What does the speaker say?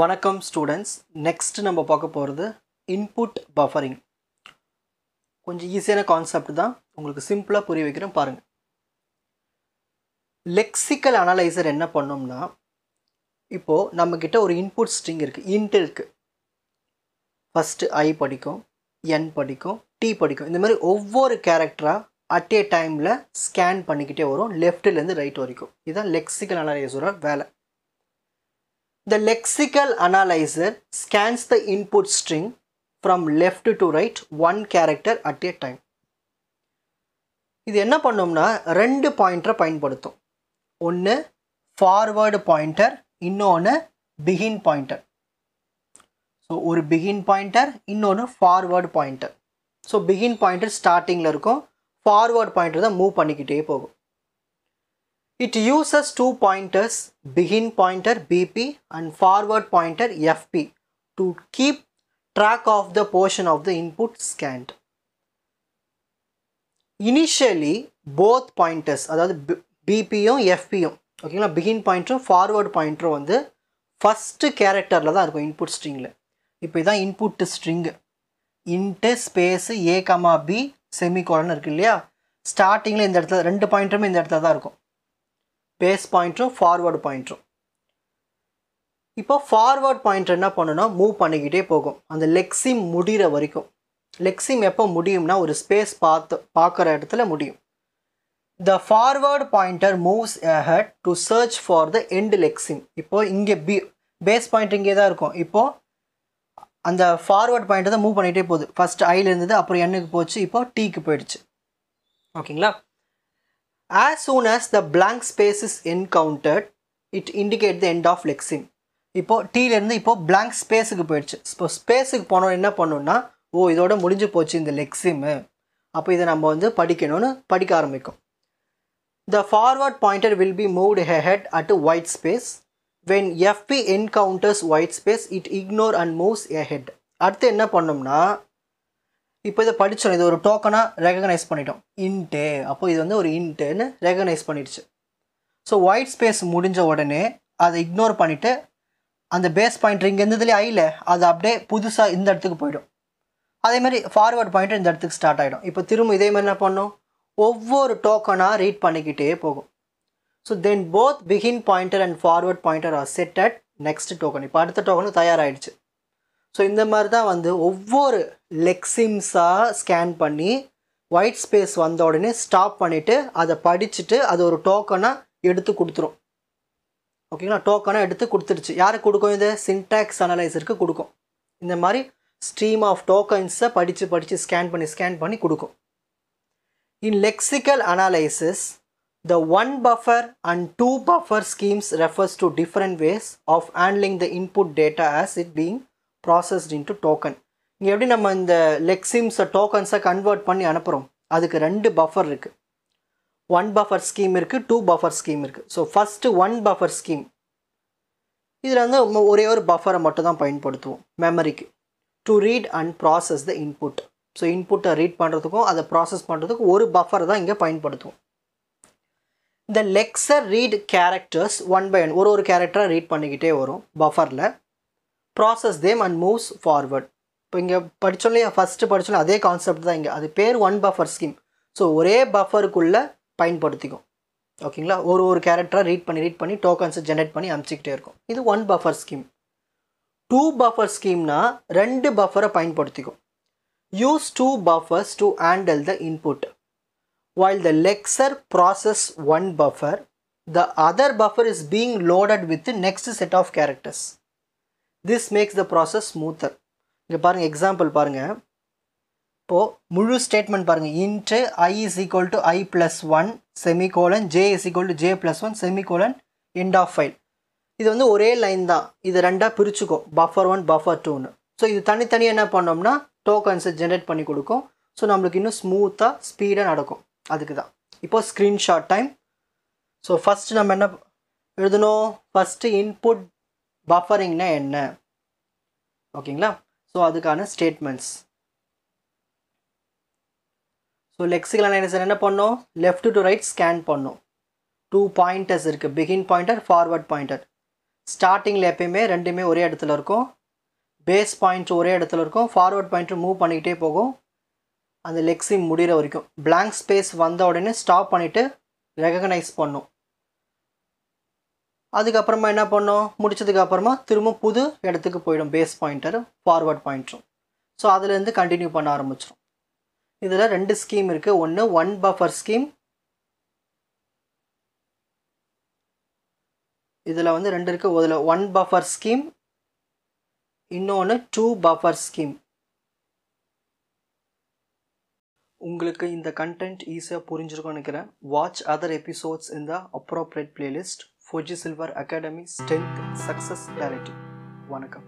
வணக்கம் students. Next நம்ம பார்க்க போகிறது இன்புட் பஃபரிங். கொஞ்சம் ஈஸியான கான்செப்ட் தான், உங்களுக்கு சிம்பிளாக புரிய வைக்கிறேன் பாருங்கள். லெக்சிக்கல் அனலைசர் என்ன பண்ணோம்னா, இப்போது நம்மக்கிட்ட ஒரு இன்புட் ஸ்ட்ரிங் இருக்குது, இன்ட் இருக்குது. ஃபஸ்ட்டு ஐ படிக்கும், என் படிக்கும், டி படிக்கும். இந்த மாதிரி ஒவ்வொரு கேரக்டராக அட் ஏ டைமில் ஸ்கேன் பண்ணிக்கிட்டே வரும், லெஃப்ட்லேருந்து ரைட் வரைக்கும். இதுதான் லெக்சிக்கல் அனலைசரோட வேலை. The lexical analyzer scans the input string from left to right one character at a time. இது என்ன பண்ணும்னா ரெண்டு பாயிண்டரை பயன்படுத்தும். ஒன்று ஃபார்வர்டு பாயிண்டர், இன்னொன்று பிகின் பாயிண்டர். ஸோ ஒரு பிகின் பாயிண்டர், இன்னொன்று forward pointer. So begin pointer ஸ்டார்டிங்கில் இருக்கும், ஃபார்வர்டு பாயிண்டர் தான் மூவ் பண்ணிக்கிட்டே போகும். It uses two pointers, begin pointer BP and forward pointer FP, to keep track of the portion of the input scanned. Initially, both pointers, அதாவது BPயும் FPயும், ஓகேங்களா, begin பாயிண்டரும் forward பாயிண்டரும் வந்து first கேரக்டரில் தான் இருக்கும் இன்புட் ஸ்ட்ரிங்கில். இப்போ இதான் input string. Into space A, B semicolon இருக்குது இல்லையா, ஸ்டார்டிங்கில் இந்த இடத்துல ரெண்டு பாயிண்டருமே இந்த இடத்துல தான் இருக்கும், பேஸ் பாயிண்டரும் ஃபார்வர்டு பாயிண்டரும். இப்போ ஃபார்வர்ட் பாயிண்டர் என்ன பண்ணணும்னா மூவ் பண்ணிக்கிட்டே போகும் அந்த லெக்ஸிம் முடிகிற வரைக்கும். லெக்ஸிம் எப்போ முடியும்னா ஒரு ஸ்பேஸ் பார்க்குற இடத்துல முடியும். The forward pointer moves ahead to search for the end lexeme. இப்போது இங்கே பேஸ் பாயிண்டர் இங்கே தான் இருக்கும். இப்போது அந்த ஃபார்வர்ட் பாயிண்டர் தான் மூவ் பண்ணிகிட்டே போகுது. ஃபஸ்ட்டு ஐயில் இருந்தது, அப்புறம் எண்ணுக்கு போச்சு, இப்போ டீக்கு போயிடுச்சு. ஓகேங்களா. As soon as the blank space is encountered, it indicates the end of lexeme. இப்போது டீலேருந்து இப்போது blank ஸ்பேஸுக்கு போயிடுச்சு. இப்போ ஸ்பேஸுக்கு போனோம் என்ன பண்ணணும்னா, இதோட முடிஞ்சு போச்சு இந்த லெக்ஸிமு, அப்போ இதை நம்ம வந்து படிக்கணும்னு படிக்க ஆரம்பிக்கும். The forward pointer will be moved ahead at white space. When FP encounters white space, it ignore and moves ahead. அடுத்து என்ன பண்ணோம்னா, இப்போ இதை படித்தோம், இது ஒரு டோக்கனாக ரெகக்னைஸ் பண்ணிட்டோம், இன்ட்டு. அப்போ இது வந்து ஒரு இன்ட்டுன்னு ரெகக்னைஸ் பண்ணிடுச்சு. ஸோ ஒயிட் ஸ்பேஸ் முடிஞ்ச உடனே அதை இக்னோர் பண்ணிவிட்டு அந்த பேஸ் பாயிண்டர் இங்கே இருந்ததுலேயே ஐயில் அது அப்படியே புதுசாக இந்த இடத்துக்கு போயிடும். அதேமாதிரி ஃபார்வர்ட் பாயிண்டர் இந்த இடத்துக்கு ஸ்டார்ட் ஆகிடும். இப்போ திரும்ப இதேமாதிரி என்ன பண்ணோம், ஒவ்வொரு டோக்கனாக ரீட் பண்ணிக்கிட்டே போகும். So then both begin pointer and forward pointer are set at next token. இப்போ அடுத்த டோக்கனுக்கு தயாராகிடுச்சு. ஸோ இந்த மாதிரி தான் வந்து ஒவ்வொரு லெக்ஸிம்ஸாக ஸ்கேன் பண்ணி ஒயிட் ஸ்பேஸ் வந்த உடனே ஸ்டாப் பண்ணிவிட்டு அதை படிச்சுட்டு அது ஒரு டோக்கனாக எடுத்து கொடுத்துரும். ஓகேங்களா, டோக்கனாக எடுத்து கொடுத்துருச்சு. யாருக்கு கொடுக்கும், இது சின்டாக்ஸ் அனலைசருக்கு கொடுக்கும். இந்த மாதிரி ஸ்ட்ரீம் ஆஃப் டோக்கன்ஸை படித்து ஸ்கேன் பண்ணி கொடுக்கும். In lexical analysis, the one buffer and two buffer schemes refers to different ways of handling the input data as it being processed into token. இங்கே எப்படி நம்ம இந்த லெக்ஸிம்ஸை டோக்கன்ஸை கன்வெர்ட் பண்ணி அனுப்புகிறோம், அதுக்கு ரெண்டு பஃபர் இருக்குது. ஒன் பஃபர் ஸ்கீம் இருக்குது, டூ பஃபர் ஸ்கீம் இருக்குது. So first one buffer scheme, இதில் வந்து ஒரே ஒரு பஃபரை மட்டும் தான் பயன்படுத்துவோம் மெமரிக்கு, to read and process the input. So இன்புட்டை ரீட் பண்ணுறதுக்கும் அதை ப்ராசஸ் பண்ணுறதுக்கும் ஒரு பஃபரை தான் இங்கே பயன்படுத்துவோம். இந்த lexer read characters one by one, ஒரு கேரக்டராக ரீட் பண்ணிக்கிட்டே வரும் பஃபரில். Process them and moves forward. இப்போ இங்கே படித்தோம் இல்லையா, ஃபஸ்ட்டு படித்தோம் அதே கான்செப்ட் தான் இங்கே. அது பேர் ஒன் பஃபர் ஸ்கீம். ஸோ ஒரே பஃபருக்குள்ளே பயன்படுத்திக்கும். ஓகேங்களா, ஒரு கேரக்டராக ரீட் பண்ணி டோக்கன்ஸை ஜென்ரேட் பண்ணி அனுப்பிச்சிக்கிட்டே இருக்கும். இது one buffer scheme. Two buffer ஸ்கீம்னா ரெண்டு பஃபரை பயன்படுத்திக்கும். Use two buffers to handle the input. While the lexer process one buffer, the other buffer is being loaded with the next set of characters. This makes the process smoother. இங்கே பாருங்கள், example பாருங்கள். இப்போது முழு statement பாருங்கள். Into I is equal to I plus 1 semicolon, J is equal to J plus 1 semicolon, end of file. இது வந்து ஒரே line தான், இது ரெண்டாக பிரிச்சுக்கும், பஃபர் 1 பஃபர் 2ன்னு. ஸோ இது தனித்தனியாக என்ன பண்ணோம்னா டோக்கன்ஸை ஜென்ரேட் பண்ணி கொடுக்கும். ஸோ நம்மளுக்கு இன்னும் ஸ்மூத்தாக ஸ்பீடாக நடக்கும். அதுக்கு தான் இப்போது ஸ்க்ரீன்ஷாட் டைம். ஸோ ஃபஸ்ட்டு நம்ம என்ன எழுதணும், ஃபஸ்ட்டு இன்புட் பஃபரிங்னா என்ன, ஓகேங்களா. ஸோ அதுக்கான ஸ்டேட்மெண்ட்ஸ். ஸோ லெக்சிக்கல் அனலைசர் என்ன பண்ணோம், லெஃப்ட் டு ரைட் ஸ்கேன் பண்ணோம். டூ பாயிண்டர்ஸ் இருக்குது, பிகின் பாயிண்டர், ஃபார்வர்ட் பாயிண்டர். ஸ்டார்டிங்கில் எப்பயுமே ரெண்டுமே ஒரே இடத்துல இருக்கும். பேஸ் பாயிண்ட் ஒரே இடத்துல இருக்கும். ஃபார்வர்ட் பாயிண்ட் மூவ் பண்ணிக்கிட்டே போகும் அந்த லெக் சீம் முடிகிற வரைக்கும். blank ஸ்பேஸ் வந்த உடனே ஸ்டாப் பண்ணிவிட்டு ரெகக்னைஸ் பண்ணும். அதுக்கப்புறமா என்ன பண்ணோம், முடிச்சதுக்கப்புறமா திரும்ப புது இடத்துக்கு போயிடும் பேஸ் பாயிண்டர் ஃபார்வர்ட் பாயிண்ட்டும். ஸோ அதுலேருந்து கண்டினியூ பண்ண ஆரம்பிச்சிடும். இதில் 2 ஸ்கீம் இருக்குது. ஒன்று 1 பஃபர் ஸ்கீம், இதில் வந்து 2 இருக்குது. அதில் 1 பஃபர் ஸ்கீம், இன்னொன்று 2 பஃபர் ஸ்கீம். உங்களுக்கு இந்த கண்டென்ட் ஈஸியாக புரிஞ்சிருக்கும்னு நினைக்கிறேன். வாட்ச் அதர் எபிசோட்ஸ் இன் த appropriate playlist. Fuji Silver Academy Strength Success Clarity. வணக்கம்.